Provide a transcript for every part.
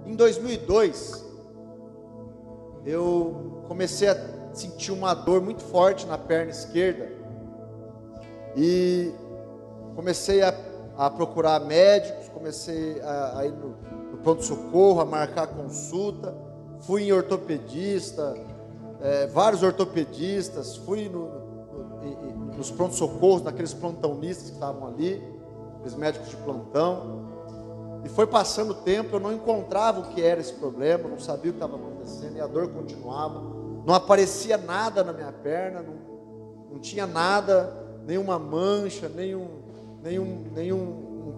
Em 2002, eu comecei a sentir uma dor muito forte na perna esquerda e comecei a procurar médicos, comecei a ir no pronto-socorro, a marcar consulta, fui em ortopedista, vários ortopedistas, fui nos pronto-socorros, naqueles plantonistas que estavam ali, os médicos de plantão, e foi passando o tempo, eu não encontrava o que era esse problema, não sabia o que estava acontecendo, e a dor continuava, não aparecia nada na minha perna, não tinha nada, nenhuma mancha, nenhum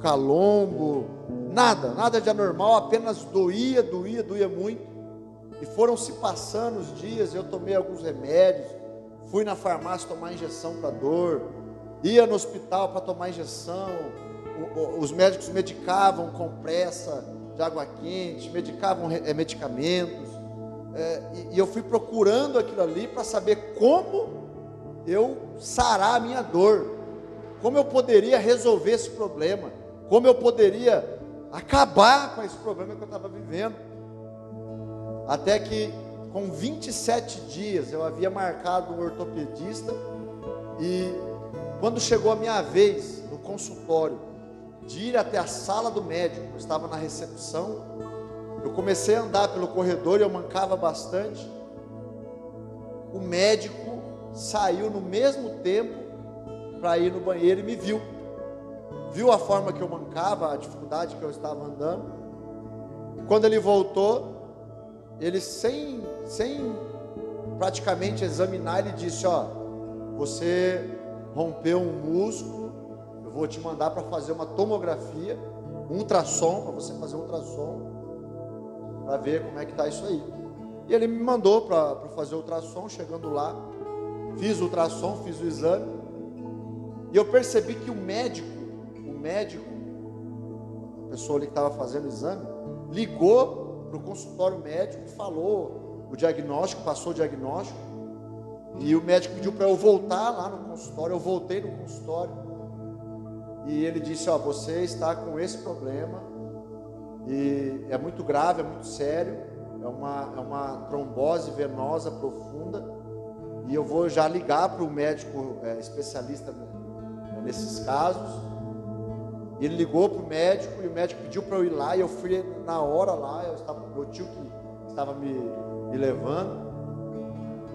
calombo, nada de anormal, apenas doía muito. E foram se passando os dias, eu tomei alguns remédios, fui na farmácia tomar injeção para dor, ia no hospital para tomar injeção, os médicos medicavam compressa de água quente, medicavam medicamentos, e eu fui procurando aquilo ali para saber como eu sarar a minha dor, como eu poderia resolver esse problema, como eu poderia acabar com esse problema que eu estava vivendo. Até que com 27 dias eu havia marcado um ortopedista, e quando chegou a minha vez no consultório de ir até a sala do médico, eu estava na recepção, eu comecei a andar pelo corredor e eu mancava bastante. O médico saiu no mesmo tempo para ir no banheiro e me viu a forma que eu mancava, a dificuldade que eu estava andando, e quando ele voltou, ele sem praticamente examinar, ele disse: você rompeu um músculo, eu vou te mandar para fazer uma tomografia, um ultrassom, para você fazer um ultrassom, para ver como é que está isso aí. E ele me mandou para fazer o ultrassom. Chegando lá, fiz o ultrassom, fiz o exame, e eu percebi que o médico, a pessoa ali que estava fazendo o exame, ligou para o consultório médico, falou o diagnóstico, passou o diagnóstico, e o médico pediu para eu voltar lá no consultório. Eu voltei no consultório, e ele disse: você está com esse problema, e é muito grave, é muito sério, é uma trombose venosa profunda, e eu vou já ligar para o médico especialista nesses casos. E ele ligou para o médico, e o médico pediu para eu ir lá, e eu fui na hora lá. Eu estava com meu tio que estava me levando,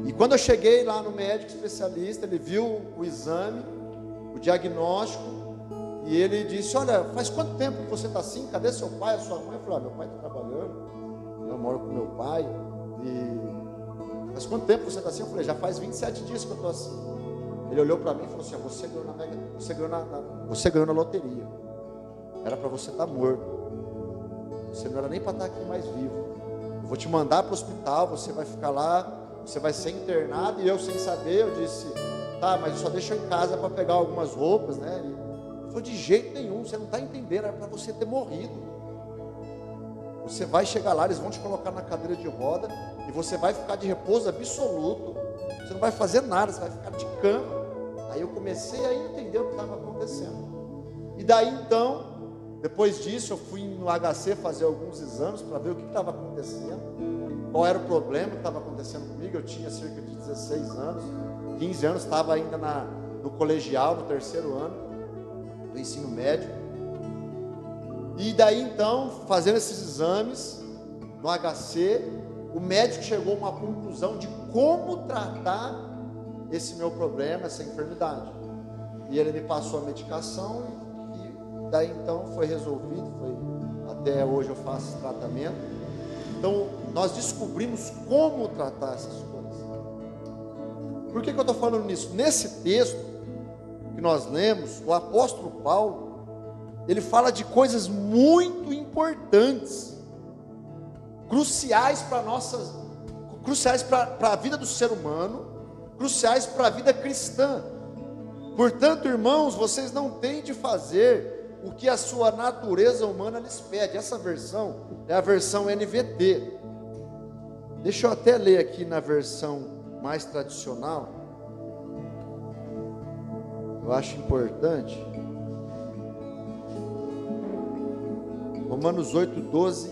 e quando eu cheguei lá no médico especialista, ele viu o exame, o diagnóstico, e ele disse: faz quanto tempo que você está assim? Cadê seu pai, a sua mãe? Eu falei: meu pai está trabalhando, eu moro com meu pai, e faz quanto tempo você está assim? Eu falei: já faz 27 dias que eu estou assim. Ele olhou para mim e falou assim: você ganhou na loteria, era para você estar morto, você não era nem para estar aqui mais vivo. Eu vou te mandar para o hospital, você vai ficar lá, você vai ser internado. E eu, sem saber, eu disse: tá, mas só deixa eu em casa para pegar algumas roupas, né? Ele falou: de jeito nenhum, você não está entendendo, era para você ter morrido. Você vai chegar lá, eles vão te colocar na cadeira de roda, e você vai ficar de repouso absoluto, você não vai fazer nada, você vai ficar de cama. Aí eu comecei a entender o que estava acontecendo. E daí então, depois disso, eu fui no HC fazer alguns exames para ver o que estava acontecendo, qual era o problema que estava acontecendo comigo. Eu tinha cerca de 16 anos, 15 anos, estava ainda no colegial, no 3º ano do ensino médio. E daí então, fazendo esses exames no HC, o médico chegou a uma conclusão de como tratar esse meu problema, essa enfermidade. E ele me passou a medicação, e daí então foi resolvido. Até hoje eu faço esse tratamento. Então nós descobrimos como tratar essas coisas. Por que eu estou falando nisso? Nesse texto que nós lemos, o apóstolo Paulo, ele fala de coisas muito importantes, cruciais para a vida do ser humano, cruciais para a vida cristã. Portanto, irmãos, vocês não têm de fazer o que a sua natureza humana lhes pede. Essa versão é a versão NVT. Deixa eu até ler aqui na versão mais tradicional, eu acho importante. Romanos 8:12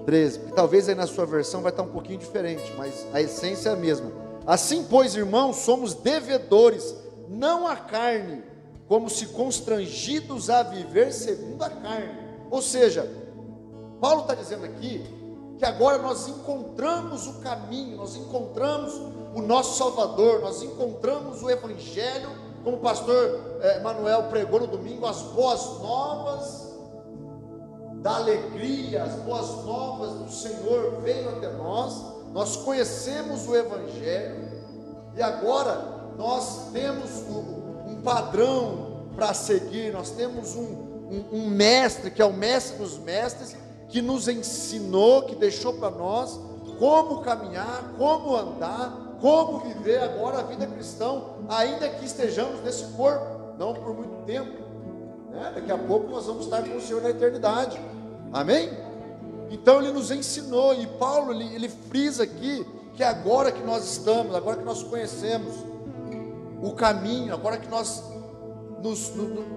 13, porque talvez aí na sua versão vai estar um pouquinho diferente, mas a essência é a mesma. Assim, pois, irmãos, somos devedores, não à carne, como se constrangidos a viver segundo a carne. Ou seja, Paulo está dizendo aqui que agora nós encontramos o caminho, nós encontramos o nosso Salvador, nós encontramos o Evangelho, como o pastor Manuel pregou no domingo, as boas novas da alegria, as boas novas do Senhor veio até nós conhecemos o Evangelho, e agora nós temos um padrão para seguir, nós temos um mestre, que é o mestre dos mestres, que nos ensinou, que deixou para nós como caminhar, como andar, como viver agora a vida cristã, ainda que estejamos nesse corpo, não por muito tempo, né? Daqui a pouco nós vamos estar com o Senhor na eternidade, amém? Então ele nos ensinou, e Paulo ele frisa aqui, que agora que nós estamos, agora que nós conhecemos o caminho, agora que nós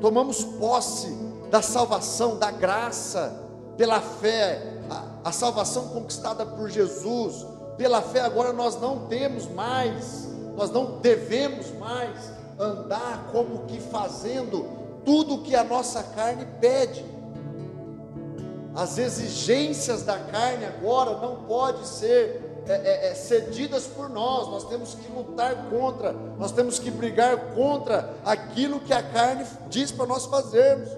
tomamos posse da salvação, da graça, pela fé, a salvação conquistada por Jesus, pela fé agora nós não temos mais, nós não devemos mais andar como que fazendo tudo o que a nossa carne pede. As exigências da carne agora não podem ser cedidas por nós temos que lutar contra, nós temos que brigar contra aquilo que a carne diz para nós fazermos.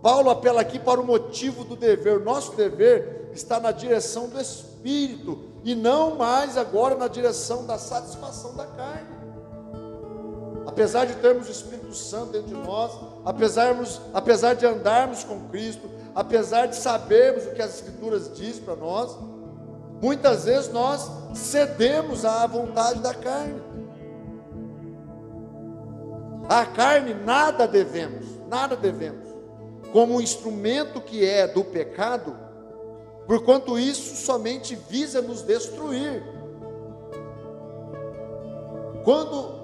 Paulo apela aqui para o motivo do dever. O nosso dever está na direção do Espírito, e não mais agora na direção da satisfação da carne. Apesar de termos o Espírito Santo dentro de nós, apesar de andarmos com Cristo, apesar de sabermos o que as Escrituras dizem para nós, muitas vezes nós cedemos à vontade da carne. A carne nada devemos, como um instrumento que é do pecado, porquanto isso somente visa nos destruir. Quando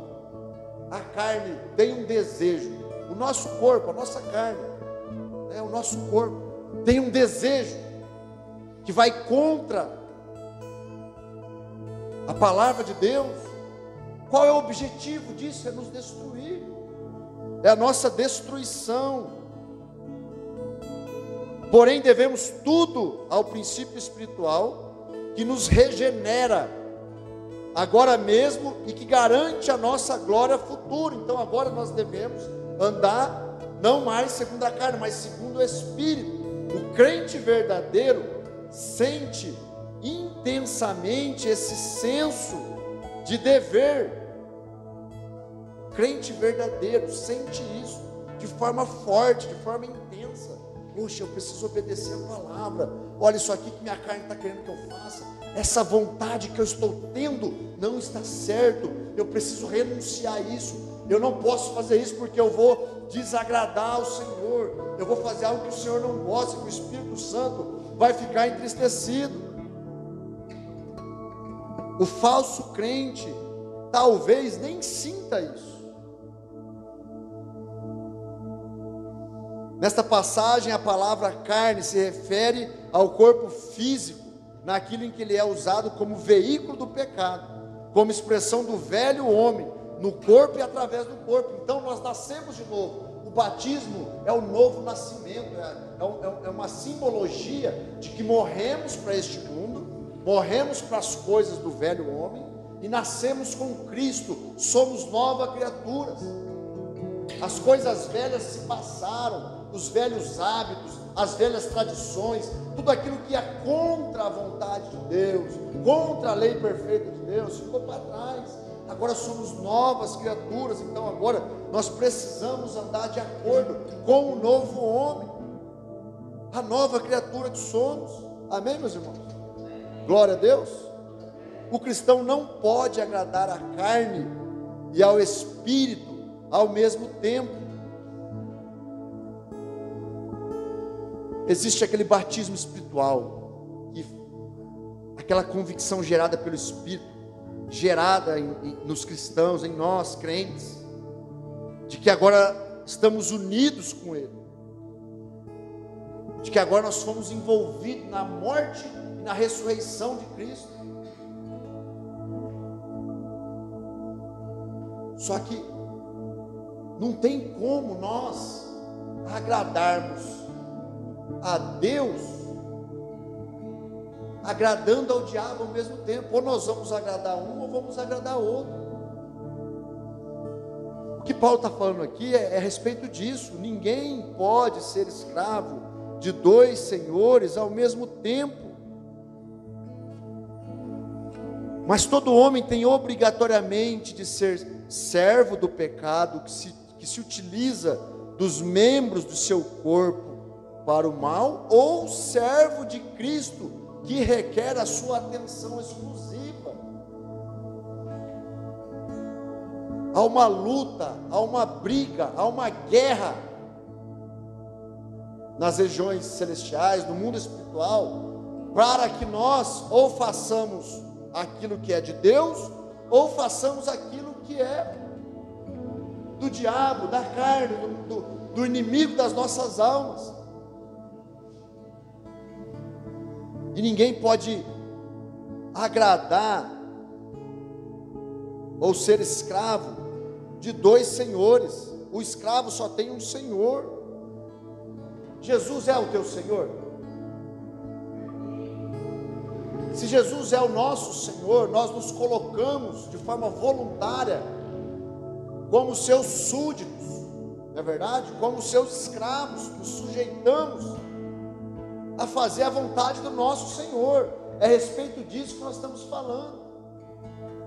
a carne tem um desejo, o nosso corpo, a nossa carne, o nosso corpo tem um desejo que vai contra a palavra de Deus, qual é o objetivo disso? É nos destruir, é a nossa destruição. Porém devemos tudo ao princípio espiritual, que nos regenera agora mesmo e que garante a nossa glória futura. Então agora nós devemos andar não mais segundo a carne, mas segundo o Espírito. O crente verdadeiro sente intensamente esse senso de dever. O crente verdadeiro sente isso de forma forte, de forma intensa. Poxa, eu preciso obedecer a palavra. Olha, isso aqui que minha carne está querendo que eu faça, essa vontade que eu estou tendo não está certo. Eu preciso renunciar a isso. Eu não posso fazer isso porque eu vou desagradar ao Senhor. Eu vou fazer algo que o Senhor não gosta, que o Espírito Santo vai ficar entristecido. O falso crente talvez nem sinta isso. Nesta passagem, a palavra carne se refere ao corpo físico, naquilo em que ele é usado como veículo do pecado, como expressão do velho homem, no corpo e através do corpo. Então nós nascemos de novo. O batismo é o novo nascimento, é uma simbologia de que morremos para este mundo, morremos para as coisas do velho homem e nascemos com Cristo, somos novas criaturas. As coisas velhas se passaram, os velhos hábitos, as velhas tradições, tudo aquilo que é contra a vontade de Deus, contra a lei perfeita de Deus, ficou para trás. Agora somos novas criaturas, então agora nós precisamos andar de acordo com o novo homem, a nova criatura que somos. Amém, meus irmãos? Glória a Deus. O cristão não pode agradar à carne e ao espírito ao mesmo tempo. Existe aquele batismo espiritual, aquela convicção gerada pelo Espírito, gerada nos cristãos, em nós crentes, de que agora estamos unidos com Ele, de que agora nós fomos envolvidos na morte e na ressurreição de Cristo. Só que não tem como nós agradarmos a Deus agradando ao diabo ao mesmo tempo. Ou nós vamos agradar um ou vamos agradar outro. O que Paulo está falando aqui é a respeito disso. Ninguém pode ser escravo de dois senhores ao mesmo tempo. Mas todo homem tem obrigatoriamente de ser servo do pecado, que se utiliza dos membros do seu corpo para o mal, ou servo de Cristo, que requer a sua atenção exclusiva. Há uma luta, há uma briga, há uma guerra nas regiões celestiais, no mundo espiritual, para que nós ou façamos aquilo que é de Deus, ou façamos aquilo que é do diabo, da carne, do inimigo das nossas almas. E ninguém pode agradar ou ser escravo de dois senhores. O escravo só tem um senhor. Jesus é o teu Senhor? Se Jesus é o nosso Senhor, nós nos colocamos de forma voluntária como seus súditos, não é verdade? Como seus escravos, nos sujeitamos a fazer a vontade do nosso Senhor. É a respeito disso que nós estamos falando,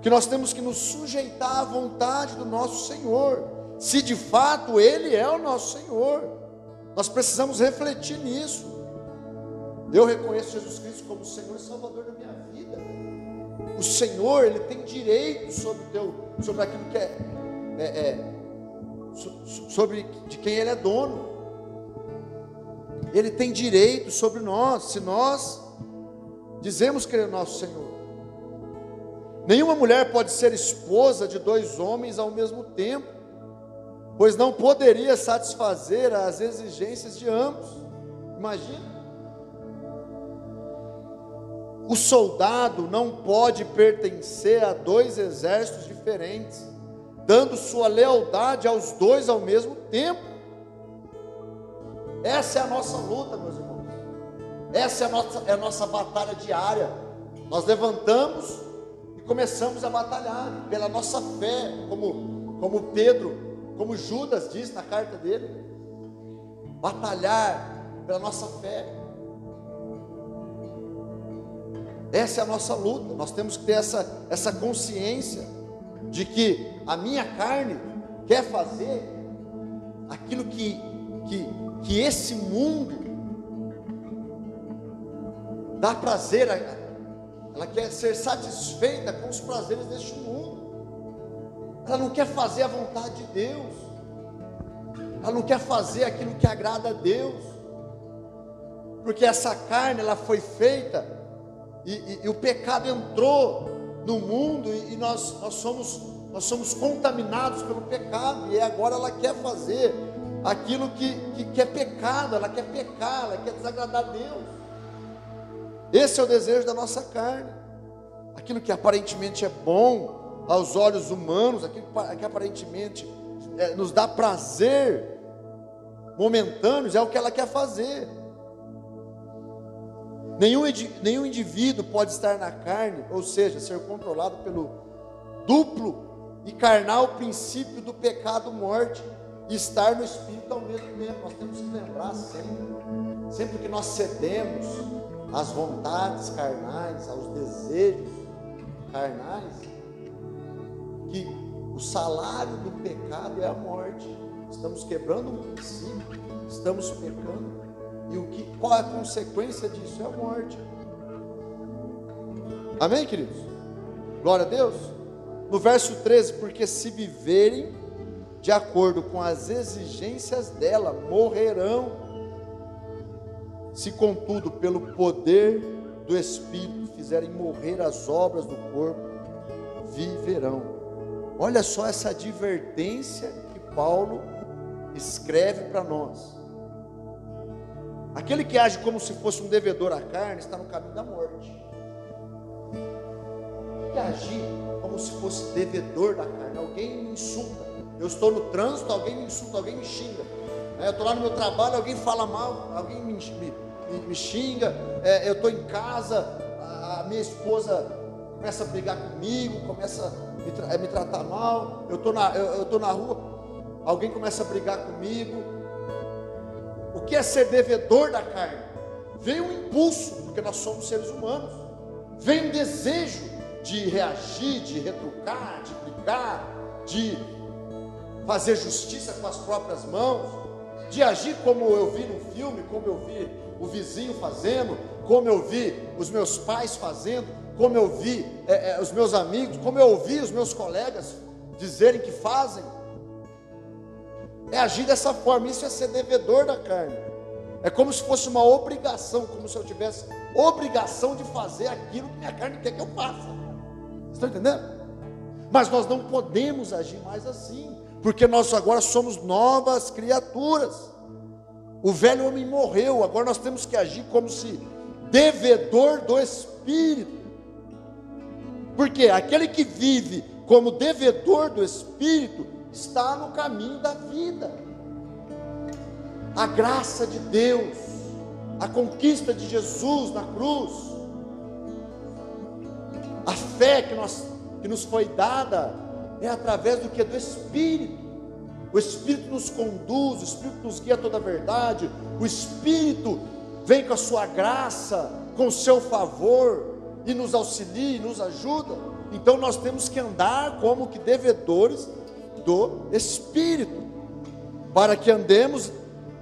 que nós temos que nos sujeitar à vontade do nosso Senhor, se de fato Ele é o nosso Senhor. Nós precisamos refletir nisso. Eu reconheço Jesus Cristo como Senhor e Salvador da minha vida. O Senhor, Ele tem direito sobre aquilo que sobre de quem Ele é dono. Ele tem direito sobre nós, se nós dizemos que Ele é nosso Senhor. Nenhuma mulher pode ser esposa de dois homens ao mesmo tempo, pois não poderia satisfazer as exigências de ambos. Imagina. O soldado não pode pertencer a dois exércitos diferentes, dando sua lealdade aos dois ao mesmo tempo. Essa é a nossa luta, meus irmãos. Essa é a nossa batalha diária. Nós levantamos e começamos a batalhar pela nossa fé, como Pedro, como Judas diz na carta dele. Batalhar pela nossa fé. Essa é a nossa luta. Nós temos que ter essa consciência de que a minha carne quer fazer aquilo que esse mundo dá prazer, ela quer ser satisfeita com os prazeres deste mundo. Ela não quer fazer a vontade de Deus. Ela não quer fazer aquilo que agrada a Deus, porque essa carne, ela foi feita e o pecado entrou no mundo e nós somos contaminados pelo pecado, e agora ela quer fazer aquilo que é pecado, ela quer pecar, ela quer desagradar a Deus. Esse é o desejo da nossa carne. Aquilo que aparentemente é bom aos olhos humanos, aquilo que aparentemente nos dá prazer momentâneos, é o que ela quer fazer. Nenhum indivíduo pode estar na carne, ou seja, ser controlado pelo duplo e carnal princípio do pecado, morte, e estar no Espírito ao mesmo tempo. Nós temos que lembrar sempre que nós cedemos às vontades carnais, aos desejos carnais, que o salário do pecado é a morte. Estamos quebrando um princípio, estamos pecando, e qual é a consequência disso? É a morte. Amém, queridos? Glória a Deus. No verso 13, porque se viverem de acordo com as exigências dela, morrerão. Se contudo, pelo poder do Espírito, fizerem morrer as obras do corpo, viverão. Olha só essa advertência que Paulo escreve para nós. Aquele que age como se fosse um devedor à carne está no caminho da morte. Que agir como se fosse devedor da carne. Alguém me insulta, eu estou no trânsito, alguém me insulta, alguém me xinga. Eu estou lá no meu trabalho, alguém fala mal, alguém me xinga. Eu estou em casa, a minha esposa começa a brigar comigo, começa a me tratar mal. Eu estou na rua, alguém começa a brigar comigo. O que é ser devedor da carne? Vem um impulso, porque nós somos seres humanos. Vem um desejo de reagir, de retrucar, de brigar, de fazer justiça com as próprias mãos, de agir como eu vi no filme, como eu vi o vizinho fazendo, como eu vi os meus pais fazendo, como eu vi os meus amigos, como eu ouvi os meus colegas dizerem que fazem. É agir dessa forma. Isso é ser devedor da carne. É como se fosse uma obrigação, como se eu tivesse obrigação de fazer aquilo que minha carne quer que eu faça. Vocês estão entendendo? Mas nós não podemos agir mais assim, porque nós agora somos novas criaturas. O velho homem morreu, agora nós temos que agir como se devedor do Espírito. Porque aquele que vive como devedor do Espírito está no caminho da vida. A graça de Deus, a conquista de Jesus na cruz, a fé que nos foi dada é através do que? Do Espírito. O Espírito nos conduz, o Espírito nos guia a toda a verdade, o Espírito vem com a sua graça, com o seu favor, e nos auxilia e nos ajuda. Então nós temos que andar como que devedores do Espírito, para que andemos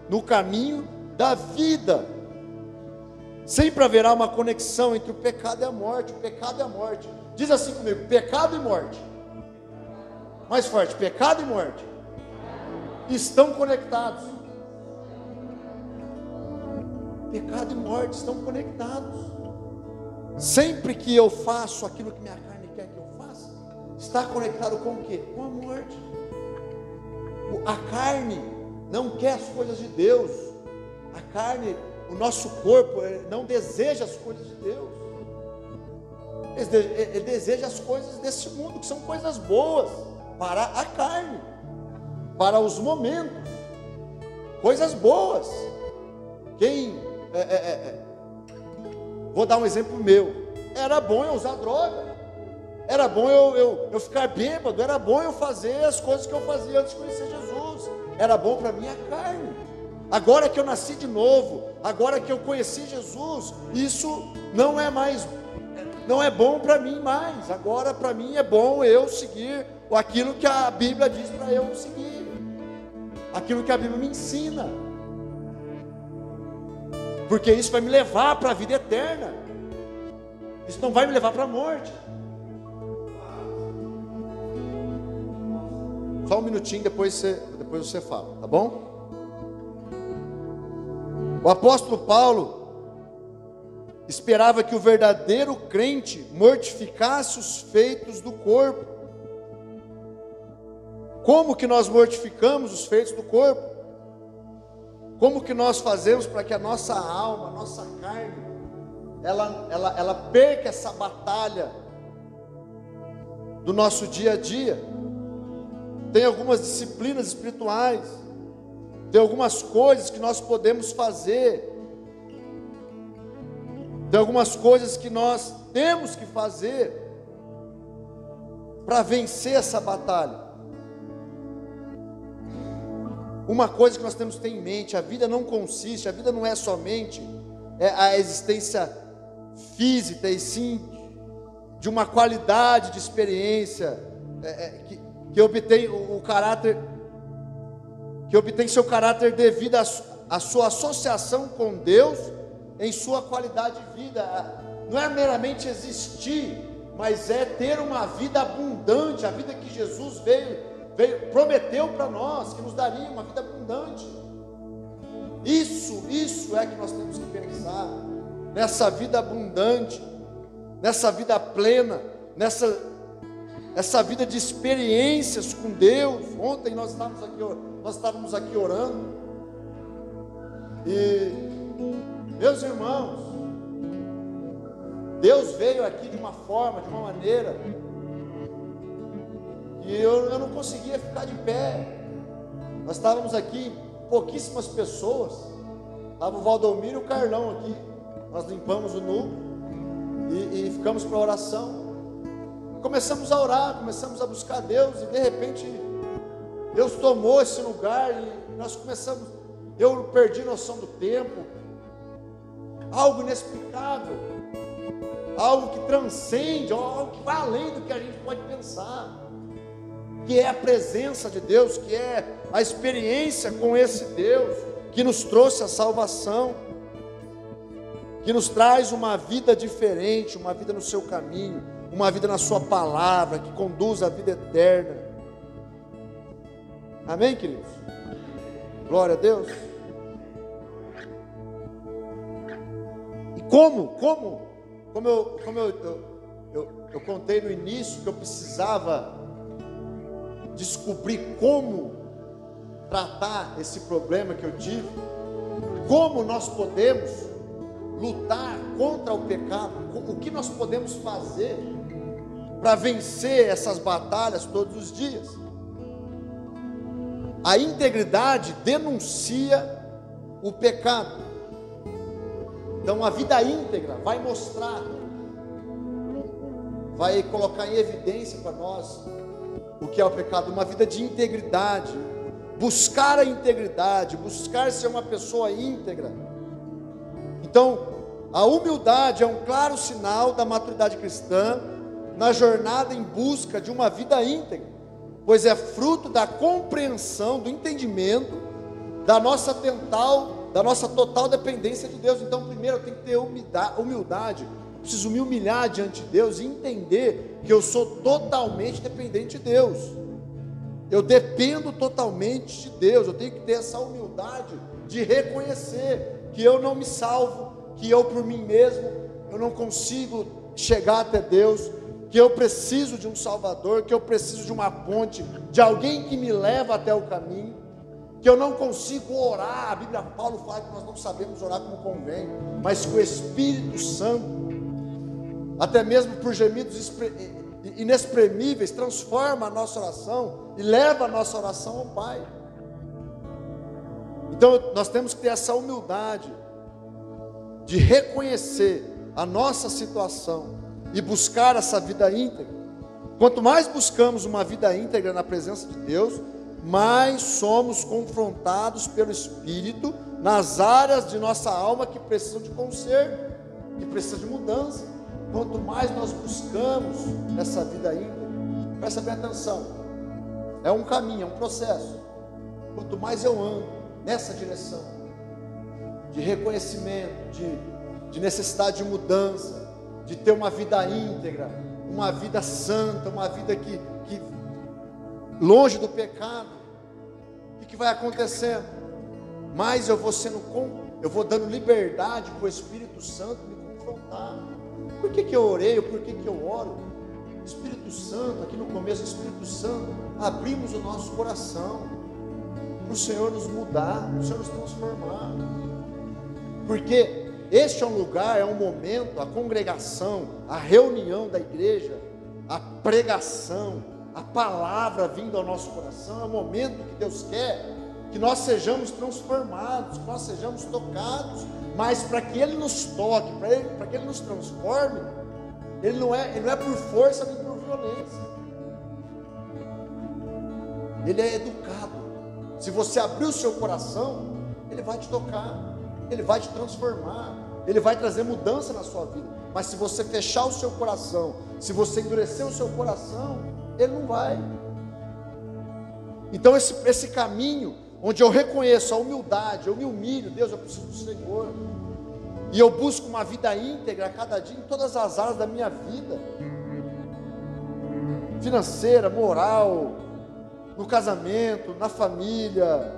no caminho da vida. Sempre haverá uma conexão entre o pecado e a morte. O pecado e a morte. Diz assim comigo: pecado e morte. Mais forte: pecado e morte estão conectados. Pecado e morte estão conectados. Sempre que eu faço aquilo que minha carne quer que eu faça, está conectado com o quê? Com a morte. A carne não quer as coisas de Deus. A carne, o nosso corpo, não deseja as coisas de Deus. Ele deseja as coisas desse mundo, que são coisas boas para a carne, para os momentos, coisas boas. Vou dar um exemplo meu. Era bom eu usar droga, era bom eu ficar bêbado, era bom eu fazer as coisas que eu fazia antes de conhecer Jesus, era bom para a minha carne. Agora que eu nasci de novo, agora que eu conheci Jesus, isso não é bom para mim mais. Agora para mim é bom eu seguir aquilo que a Bíblia diz para eu seguir, aquilo que a Bíblia me ensina, porque isso vai me levar para a vida eterna, isso não vai me levar para a morte. Só um minutinho, depois você fala, tá bom? O apóstolo Paulo esperava que o verdadeiro crente mortificasse os feitos do corpo. Como que nós mortificamos os feitos do corpo? Como que nós fazemos para que a nossa alma, a nossa carne, ela perca essa batalha do nosso dia a dia? Tem algumas disciplinas espirituais, tem algumas coisas que nós podemos fazer, tem algumas coisas que nós temos que fazer para vencer essa batalha. Uma coisa que nós temos que ter em mente: a vida não é somente a existência física, e sim de uma qualidade de experiência que obtém o caráter, que obtém seu caráter devido à sua associação com Deus em sua qualidade de vida. Não é meramente existir, mas é ter uma vida abundante, a vida que Jesus prometeu para nós, que nos daria uma vida abundante. Isso é que nós temos que pensar, nessa vida abundante, nessa vida plena, essa vida de experiências com Deus. Ontem nós estávamos aqui orando, e Meus irmãos, Deus veio aqui de uma forma, de uma maneira, que eu não conseguia ficar de pé. Nós estávamos aqui, pouquíssimas pessoas, estava o Valdomiro e o Carlão aqui. Nós limpamos o núcleo e ficamos para oração. Começamos a orar, começamos a buscar Deus, e de repente Deus tomou esse lugar e nós começamos. Eu perdi noção do tempo, algo inexplicável, algo que transcende, algo que vai além do que a gente pode pensar, que é a presença de Deus, que é a experiência com esse Deus que nos trouxe a salvação, que nos traz uma vida diferente, uma vida no seu caminho, uma vida na sua palavra, que conduz à vida eterna. Amém, queridos? Glória a Deus. E como eu contei no início, que eu precisava descobrir como tratar esse problema que eu tive, como nós podemos lutar contra o pecado, o que nós podemos fazer para vencer essas batalhas todos os dias. A integridade denuncia o pecado. Então a vida íntegra vai mostrar, vai colocar em evidência para nós o que é o pecado. Uma vida de integridade, buscar a integridade, buscar ser uma pessoa íntegra. Então a humildade é um claro sinal da maturidade cristã na jornada em busca de uma vida íntegra, pois é fruto da compreensão, do entendimento da nossa total dependência de Deus. Então primeiro eu tenho que ter humildade, preciso me humilhar diante de Deus e entender que eu sou totalmente dependente de Deus, eu dependo totalmente de Deus. Eu tenho que ter essa humildade de reconhecer que eu não me salvo, que eu por mim mesmo, eu não consigo chegar até Deus, que eu preciso de um Salvador, que eu preciso de uma ponte, de alguém que me leva até o caminho, que eu não consigo orar. A Bíblia, Paulo fala que nós não sabemos orar como convém, mas que o Espírito Santo, até mesmo por gemidos inexprimíveis, transforma a nossa oração e leva a nossa oração ao Pai. Então nós temos que ter essa humildade de reconhecer a nossa situação e buscar essa vida íntegra. Quanto mais buscamos uma vida íntegra na presença de Deus, mais somos confrontados pelo Espírito nas áreas de nossa alma que precisam de conserto, que precisam de mudança. Quanto mais nós buscamos essa vida íntegra, presta bem atenção, é um caminho, é um processo. Quanto mais eu ando nessa direção de reconhecimento, de necessidade de mudança, de ter uma vida íntegra, uma vida santa, uma vida que longe do pecado, o que vai acontecendo? Mais eu vou dando liberdade para o Espírito Santo me confrontar. Por que eu orei? Por que eu oro? Espírito Santo, aqui no começo, Espírito Santo, abrimos o nosso coração para o Senhor nos mudar, para o Senhor nos transformar, porque este é um lugar, é um momento, a congregação, a reunião da igreja, a pregação, a palavra vindo ao nosso coração, é um momento que Deus quer que nós sejamos transformados, que nós sejamos tocados, mas para que Ele nos toque, para que Ele nos transforme, Ele não é por força nem por violência, Ele é educado. Se você abrir o seu coração, Ele vai te tocar, Ele vai te transformar, Ele vai trazer mudança na sua vida. Mas se você fechar o seu coração, se você endurecer o seu coração, Ele não vai. Então esse caminho, onde eu reconheço a humildade, eu me humilho, Deus, eu preciso do Senhor, e eu busco uma vida íntegra a cada dia, em todas as áreas da minha vida, financeira, moral, no casamento, na família,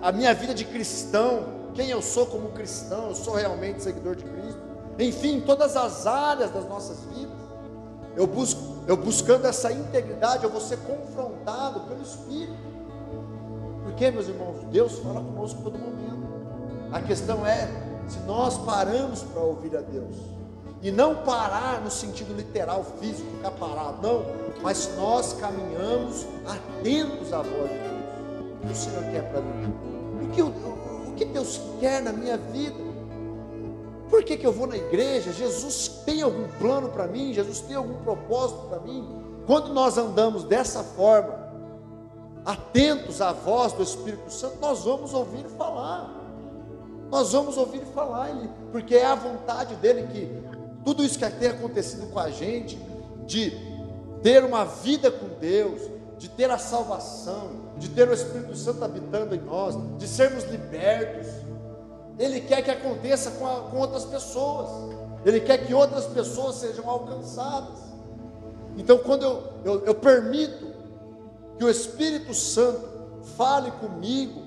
a minha vida de cristão, quem eu sou como cristão, eu sou realmente seguidor de Cristo, enfim, em todas as áreas das nossas vidas, eu buscando essa integridade, eu vou ser confrontado pelo Espírito, porque, meus irmãos, Deus fala conosco a todo momento, A questão é se nós paramos para ouvir a Deus. E não parar no sentido literal, físico, ficar parado, não. Mas se nós caminhamos atentos à voz de Deus. O que o Senhor quer para mim? O que Deus quer na minha vida? Por que eu vou na igreja? Jesus tem algum plano para mim? Jesus tem algum propósito para mim? Quando nós andamos dessa forma, atentos à voz do Espírito Santo, nós vamos ouvir falar. Nós vamos ouvir falar, porque é a vontade dele que tudo isso que tem acontecido com a gente, de ter uma vida com Deus, de ter a salvação, de ter o Espírito Santo habitando em nós, de sermos libertos, Ele quer que aconteça com outras pessoas. Ele quer que outras pessoas sejam alcançadas. Então, quando eu permito que o Espírito Santo fale comigo,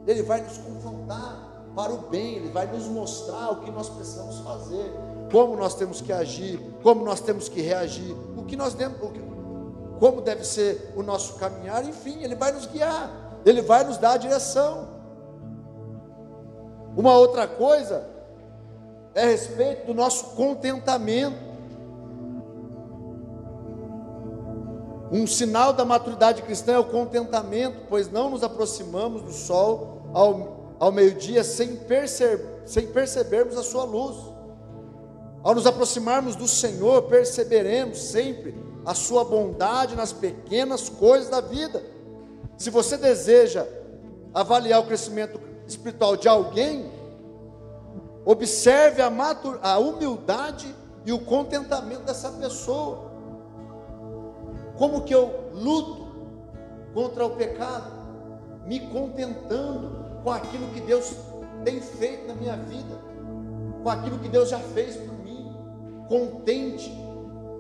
Ele vai nos confrontar para o bem, Ele vai nos mostrar o que nós precisamos fazer, como nós temos que agir, como nós temos que reagir, como deve ser o nosso caminhar, enfim, Ele vai nos guiar, Ele vai nos dar a direção. Uma outra coisa é a respeito do nosso contentamento. Um sinal da maturidade cristã é o contentamento, pois não nos aproximamos do sol ao meio-dia sem percebermos a sua luz. Ao nos aproximarmos do Senhor, perceberemos sempre a sua bondade nas pequenas coisas da vida. Se você deseja avaliar o crescimento espiritual de alguém, observe a humildade e o contentamento dessa pessoa. Como que eu luto contra o pecado? Me contentando com aquilo que Deus tem feito na minha vida, com aquilo que Deus já fez por mim. Contente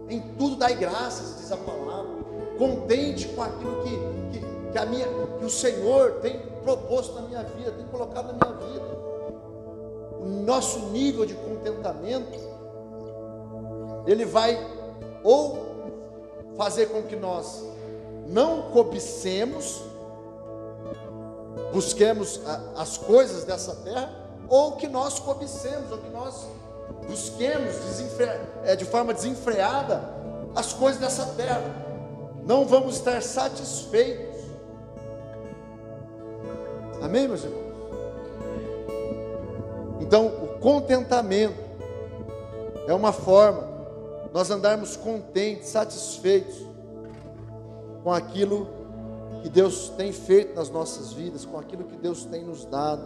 em tudo, dai graças, diz a palavra. Contente com aquilo que o Senhor tem proposto na minha vida, tem colocado na minha vida. O nosso nível de contentamento, ele vai ou fazer com que nós não cobicemos, busquemos as coisas dessa terra, ou que nós cobicemos, ou que nós busquemos de forma desenfreada as coisas dessa terra. Não vamos estar satisfeitos. Amém, meus irmãos? Então, o contentamento é uma forma nós andarmos contentes, satisfeitos com aquilo que Deus tem feito nas nossas vidas, com aquilo que Deus tem nos dado.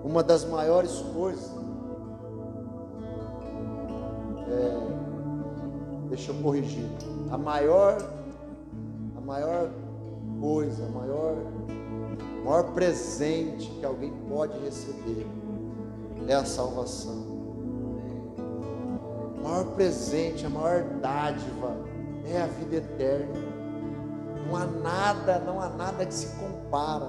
Uma das maiores coisas, deixa eu corrigir, a maior coisa, o maior presente que alguém pode receber é a salvação. O maior presente, a maior dádiva é a vida eterna. Não há nada que se compara,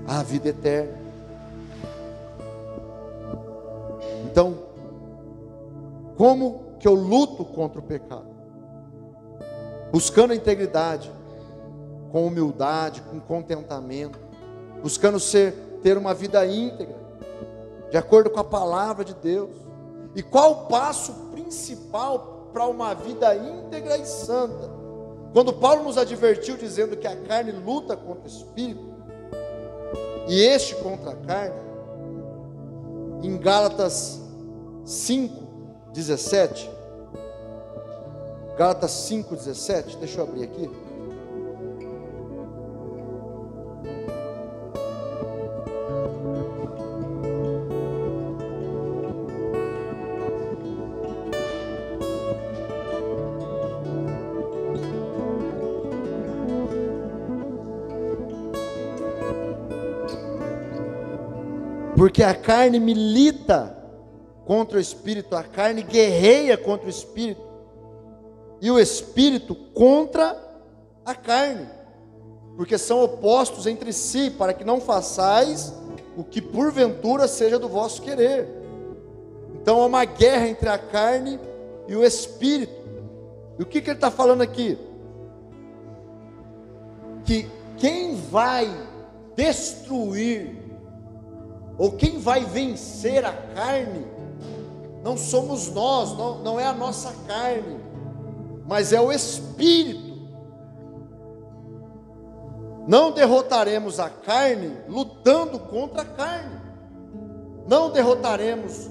à vida eterna. Então, como que eu luto contra o pecado? Buscando a integridade, com humildade, com contentamento, buscando ter uma vida íntegra, de acordo com a palavra de Deus. E qual o passo principal para uma vida íntegra e santa? Quando Paulo nos advertiu dizendo que a carne luta contra o espírito, e este contra a carne, em Gálatas 5:17, Gálatas 5:17, deixa eu abrir aqui. Porque a carne milita contra o espírito, a carne guerreia contra o espírito, e o espírito contra a carne, porque são opostos entre si, para que não façais o que porventura seja do vosso querer. Então há uma guerra entre a carne e o espírito. E o que ele está falando aqui? Que quem vai destruir, ou quem vai vencer a carne, não somos nós, não é a nossa carne, mas é o Espírito. Não derrotaremos a carne lutando contra a carne. Não derrotaremos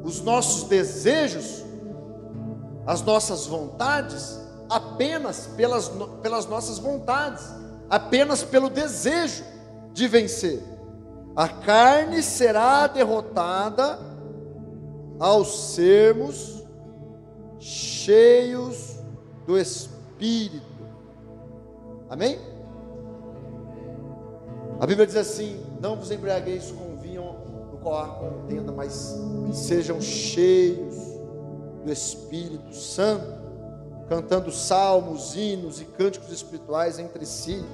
os nossos desejos, as nossas vontades, apenas pelas nossas vontades, apenas pelo desejo de vencer. A carne será derrotada ao sermos cheios do Espírito. Amém? A Bíblia diz assim: não vos embriagueis com vinho no qual há contenda, mas sejam cheios do Espírito Santo, cantando salmos, hinos e cânticos espirituais entre si,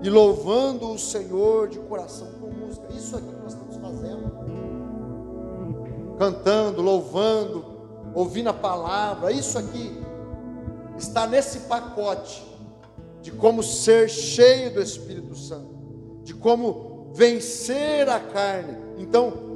e louvando o Senhor de coração com música. Isso aqui que nós estamos fazendo, cantando, louvando, ouvindo a palavra. Isso aqui está nesse pacote de como ser cheio do Espírito Santo, de como vencer a carne. Então,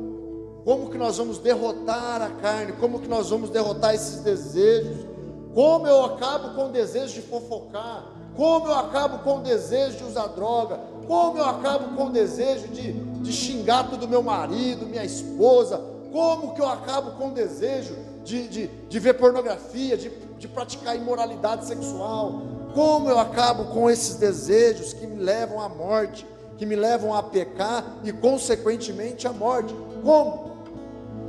como que nós vamos derrotar a carne? Como que nós vamos derrotar esses desejos? Como eu acabo com o desejo de fofocar? Como eu acabo com o desejo de usar droga? Como eu acabo com o desejo de xingar todo meu marido, minha esposa? Como que eu acabo com o desejo de ver pornografia, de praticar imoralidade sexual? Como eu acabo com esses desejos que me levam à morte, que me levam a pecar e consequentemente à morte? Como?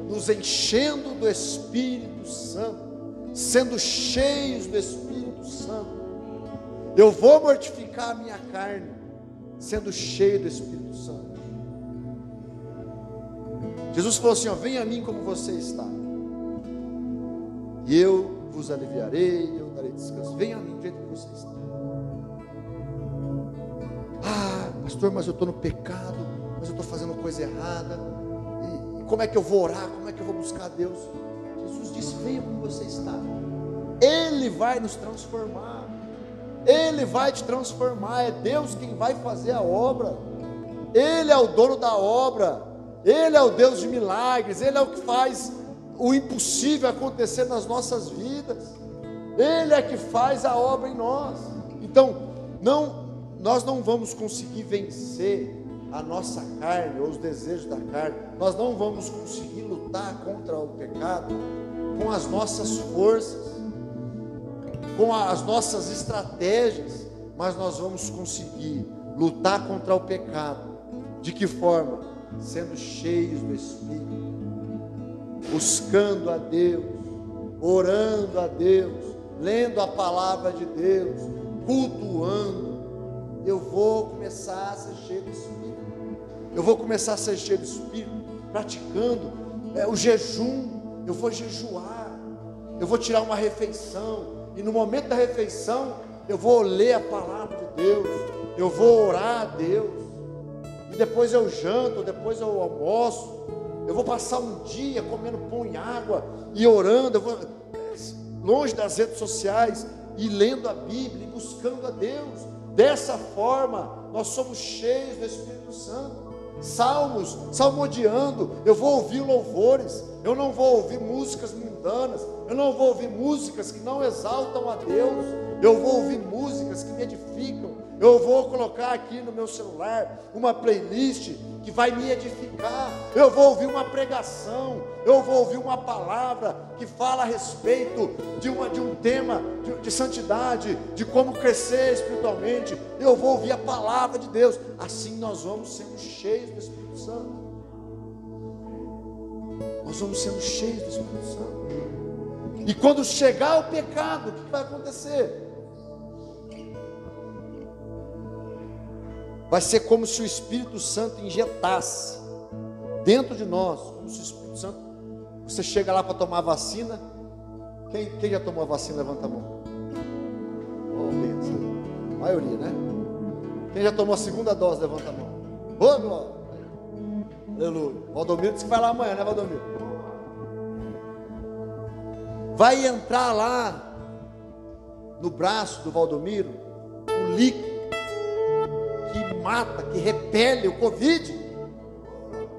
Nos enchendo do Espírito Santo, sendo cheios do Espírito Santo. Eu vou mortificar a minha carne, sendo cheio do Espírito Santo. Jesus falou assim: ó, venha a mim como você está, e eu vos aliviarei, eu darei descanso. Venha a mim do jeito que você está. Ah, pastor, mas eu estou no pecado, mas eu estou fazendo coisa errada, e como é que eu vou orar, como é que eu vou buscar Deus? Jesus disse: venha como você está. Ele vai nos transformar, Ele vai te transformar. É Deus quem vai fazer a obra, Ele é o dono da obra, Ele é o Deus de milagres, Ele é o que faz o impossível acontecer nas nossas vidas, Ele é que faz a obra em nós. Então, nós não vamos conseguir vencer a nossa carne, ou os desejos da carne, nós não vamos conseguir lutar contra o pecado com as nossas forças, com as nossas estratégias, mas nós vamos conseguir lutar contra o pecado. De que forma? Sendo cheios do Espírito, buscando a Deus, orando a Deus, lendo a palavra de Deus, cultuando. Eu vou começar a ser cheio do Espírito. Eu vou começar a ser cheio do Espírito, praticando o jejum. Eu vou jejuar, eu vou tirar uma refeição, e no momento da refeição eu vou ler a palavra de Deus, eu vou orar a Deus, e depois eu janto, depois eu almoço, eu vou passar um dia comendo pão e água e orando, eu vou longe das redes sociais e lendo a Bíblia e buscando a Deus. Dessa forma nós somos cheios do Espírito Santo. Salmos, salmodiando, eu vou ouvir louvores, eu não vou ouvir músicas mundanas, eu não vou ouvir músicas que não exaltam a Deus, eu vou ouvir músicas que me edificam. Eu vou colocar aqui no meu celular uma playlist que vai me edificar. Eu vou ouvir uma pregação, eu vou ouvir uma palavra que fala a respeito de um tema de santidade, de como crescer espiritualmente. Eu vou ouvir a palavra de Deus. Assim nós vamos sendo cheios do Espírito Santo. Nós vamos sendo cheios do Espírito Santo. E quando chegar o pecado, o que vai acontecer? Vai ser como se o Espírito Santo injetasse dentro de nós, como se o Espírito Santo, você chega lá para tomar a vacina. Quem já tomou a vacina, levanta a mão. Oh, benção. A maioria, né? Quem já tomou a segunda dose, levanta a mão. Oh, glória. Aleluia. Valdomiro disse que vai lá amanhã, né, Valdomiro? Vai entrar lá no braço do Valdomiro um líquido que mata, que repele o Covid.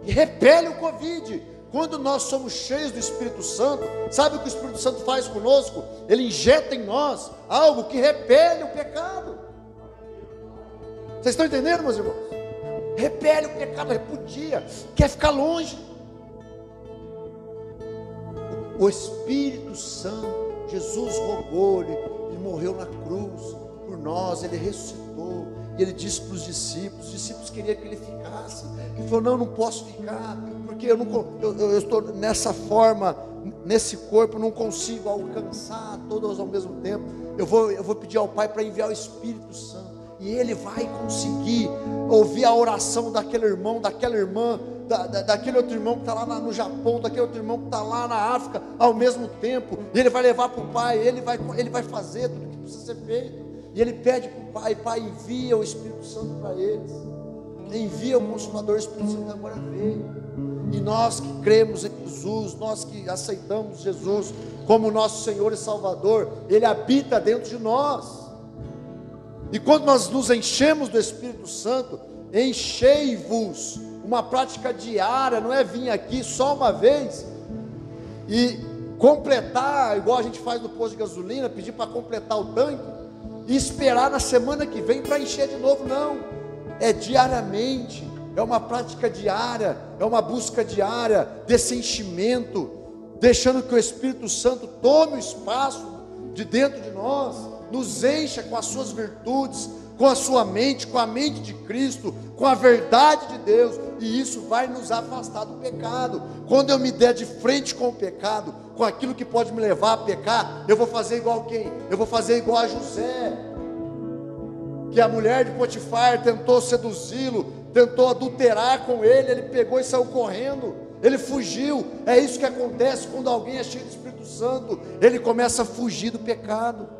Que repele o Covid. Quando nós somos cheios do Espírito Santo, sabe o que o Espírito Santo faz conosco? Ele injeta em nós algo que repele o pecado. Vocês estão entendendo, meus irmãos? Repele o pecado, repudia, quer ficar longe. O Espírito Santo, Jesus rogou, ele morreu na cruz por nós, ele ressuscitou, e ele disse para os discípulos queriam que ele ficasse. Ele falou: não posso ficar, porque eu estou nessa forma, nesse corpo, não consigo alcançar todos ao mesmo tempo. Eu vou pedir ao Pai para enviar o Espírito Santo, e ele vai conseguir ouvir a oração daquele irmão, daquela irmã, daquele outro irmão que está lá no Japão, daquele outro irmão que está lá na África ao mesmo tempo, e ele vai levar para o Pai, ele vai fazer tudo o que precisa ser feito, e ele pede para o Pai: Pai, envia o Espírito Santo para eles, envia o Consolador. O Espírito Santo agora veio, e nós que cremos em Jesus, nós que aceitamos Jesus como nosso Senhor e Salvador, Ele habita dentro de nós. E quando nós nos enchemos do Espírito Santo, enchei-vos, uma prática diária, não é vir aqui só uma vez e completar, igual a gente faz no posto de gasolina, pedir para completar o tanque e esperar na semana que vem para encher de novo. Não, é diariamente, é uma prática diária, é uma busca diária desse enchimento, deixando que o Espírito Santo tome o espaço de dentro de nós, nos encha com as suas virtudes, com a sua mente, com a mente de Cristo, com a verdade de Deus, e isso vai nos afastar do pecado. Quando eu me der de frente com o pecado, com aquilo que pode me levar a pecar, eu vou fazer igual quem? Eu vou fazer igual a José, que a mulher de Potifar tentou seduzi-lo, tentou adulterar com ele, ele pegou e saiu correndo, ele fugiu. É isso que acontece quando alguém é cheio do Espírito Santo, ele começa a fugir do pecado.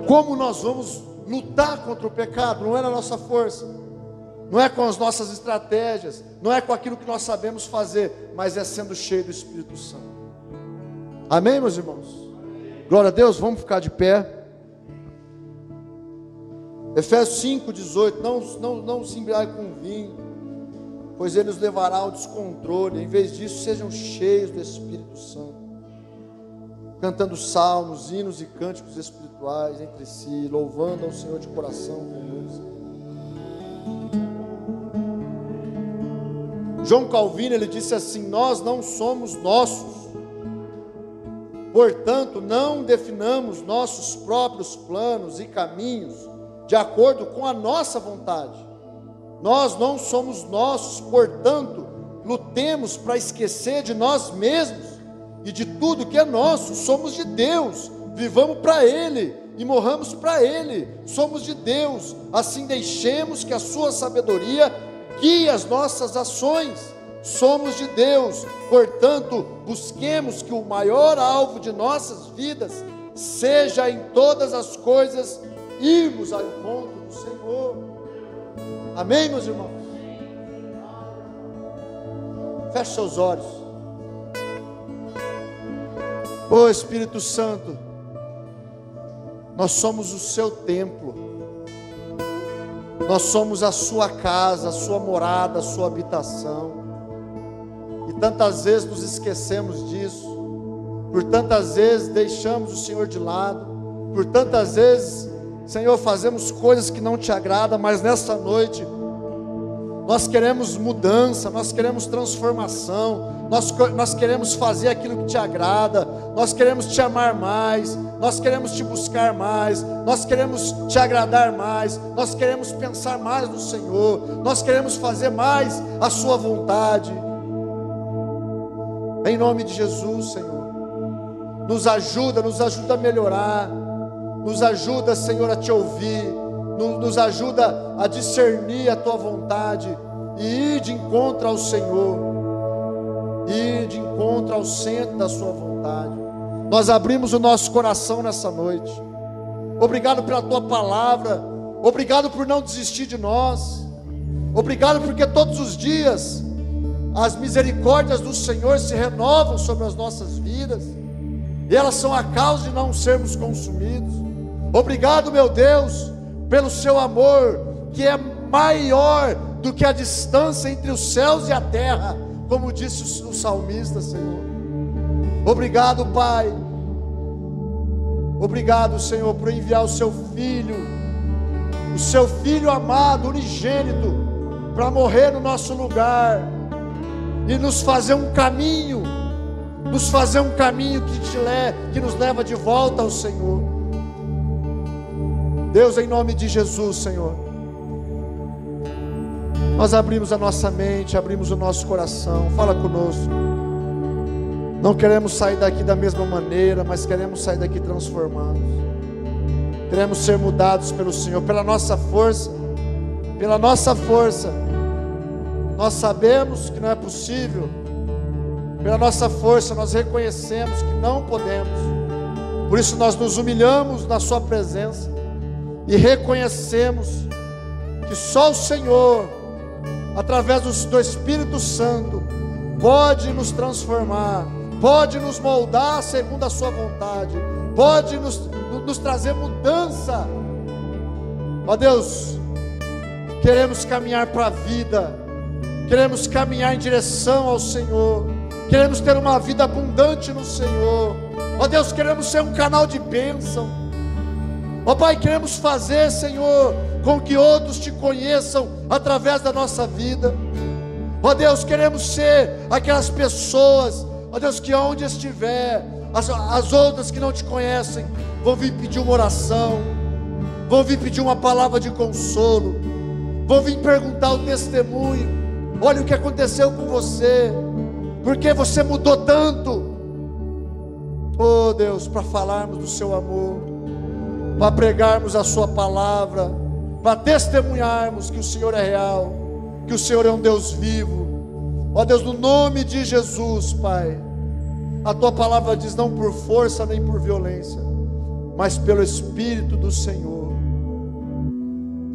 Como nós vamos lutar contra o pecado? Não é na nossa força, não é com as nossas estratégias, não é com aquilo que nós sabemos fazer, mas é sendo cheio do Espírito Santo. Amém, meus irmãos? Glória a Deus. Vamos ficar de pé. Efésios 5:18. Não se embriaguem com vinho, pois ele os levará ao descontrole. Em vez disso, sejam cheios do Espírito Santo, cantando salmos, hinos e cânticos espirituais entre si, louvando ao Senhor de coração com música. João Calvino, ele disse assim: nós não somos nossos, portanto não definamos nossos próprios planos e caminhos de acordo com a nossa vontade. Nós não somos nossos, portanto lutemos para esquecer de nós mesmos e de tudo que é nosso. Somos de Deus, vivamos para Ele e morramos para Ele. Somos de Deus, assim deixemos que a sua sabedoria guie as nossas ações. Somos de Deus, portanto busquemos que o maior alvo de nossas vidas seja em todas as coisas irmos ao encontro do Senhor. Amém, meus irmãos? Feche seus olhos. Ô Espírito Santo, nós somos o seu templo, nós somos a sua casa, a sua morada, a sua habitação, e tantas vezes nos esquecemos disso, por tantas vezes deixamos o Senhor de lado, por tantas vezes, Senhor, fazemos coisas que não te agradam, mas nessa noite nós queremos mudança, nós queremos transformação, nós queremos fazer aquilo que te agrada, nós queremos te amar mais, nós queremos te buscar mais, nós queremos te agradar mais, nós queremos pensar mais no Senhor, nós queremos fazer mais a sua vontade. Em nome de Jesus, Senhor, nos ajuda a melhorar, nos ajuda, Senhor, a te ouvir, nos ajuda a discernir a tua vontade e ir de encontro ao Senhor, ir de encontro ao centro da sua vontade. Nós abrimos o nosso coração nessa noite. Obrigado pela tua palavra, obrigado por não desistir de nós, obrigado porque todos os dias as misericórdias do Senhor se renovam sobre as nossas vidas, e elas são a causa de não sermos consumidos. Obrigado, meu Deus, pelo seu amor, que é maior do que a distância entre os céus e a terra, como disse o salmista, Senhor. Obrigado, Pai. Obrigado, Senhor, por enviar o seu Filho amado, unigênito, para morrer no nosso lugar e nos fazer um caminho que nos leva de volta ao Senhor. Deus, em nome de Jesus, Senhor, nós abrimos a nossa mente, abrimos o nosso coração. Fala conosco. Não queremos sair daqui da mesma maneira, mas queremos sair daqui transformados. Queremos ser mudados pelo Senhor, pela nossa força. Pela nossa força. Nós sabemos que não é possível. Pela nossa força nós reconhecemos que não podemos. Por isso nós nos humilhamos na sua presença e reconhecemos que só o Senhor, através do Espírito Santo, pode nos transformar, pode nos moldar segundo a sua vontade, pode nos trazer mudança. Ó Deus, queremos caminhar para a vida, queremos caminhar em direção ao Senhor, queremos ter uma vida abundante no Senhor. Ó Deus, queremos ser um canal de bênção. Ó Pai, queremos fazer, Senhor, com que outros te conheçam através da nossa vida. Ó Deus, queremos ser aquelas pessoas, ó Deus, que onde estiver, as outras que não te conhecem, vão vir pedir uma oração, vão vir pedir uma palavra de consolo, vão vir perguntar o testemunho. Olha o que aconteceu com você, porque você mudou tanto. Oh Deus, para falarmos do seu amor, para pregarmos a sua palavra, para testemunharmos que o Senhor é real, que o Senhor é um Deus vivo. Ó Deus, no nome de Jesus, Pai, a tua palavra diz: não por força nem por violência, mas pelo Espírito do Senhor.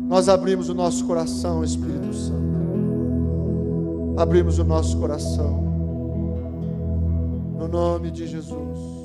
Nós abrimos o nosso coração, Espírito Santo. Abrimos o nosso coração, no nome de Jesus.